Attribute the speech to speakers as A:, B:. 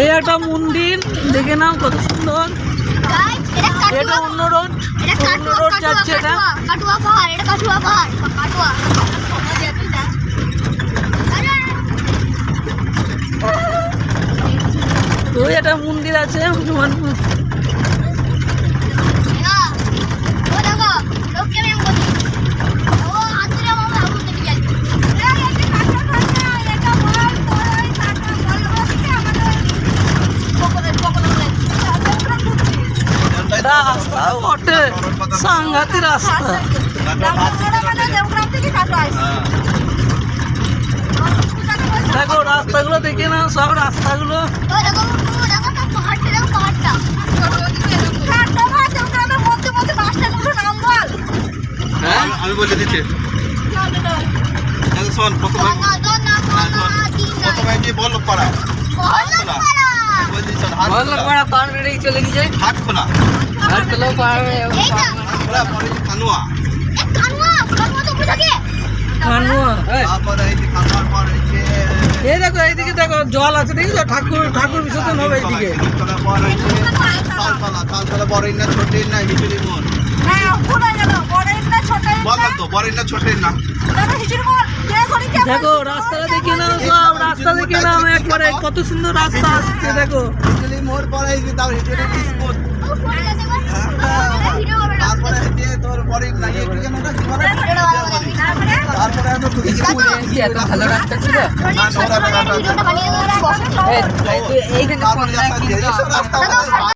A: এই একটা মন্দির দেখে নাও কত সুন্দর। এটা অন্য রোড যাচ্ছে। এটা
B: কাটুয়া পাহাড়, এটা কাটুয়া পাহাড়, কাটুয়া।
A: তো একটা মন্দির আছে হনুমান। রাস্তা বটে, সাংঘাতিক রাস্তা। দেখো রাস্তাগুলো দেখে না, সব রাস্তাগুলো।
C: আমি বলে দিচ্ছি শোন, প্রথমে বল্লভপাড়া
A: চলে গিয়েছে
C: হাটখোলা, কানুয়া,
A: এই দেখো এইদিকে দেখো জল আছে, দেখেছো? ঠাকুর বিসর্জন হবে এইদিকে।
C: বড়ইনা ছোটের না হিজুরি মোড়, বললাম তো বড়ইনা ছোটের না।
A: দেখো রাস্তাটা দেখে নাও, সব রাস্তা দেখে নাও একবারে, কত সুন্দর রাস্তা আসছে। দেখো
C: হিজুরি মোড় পরে তাও হিজুরি বিস্কুট, তারপরে তোর বড়ইনা
A: ভালো রাস্তা ছিল।
B: এইখানে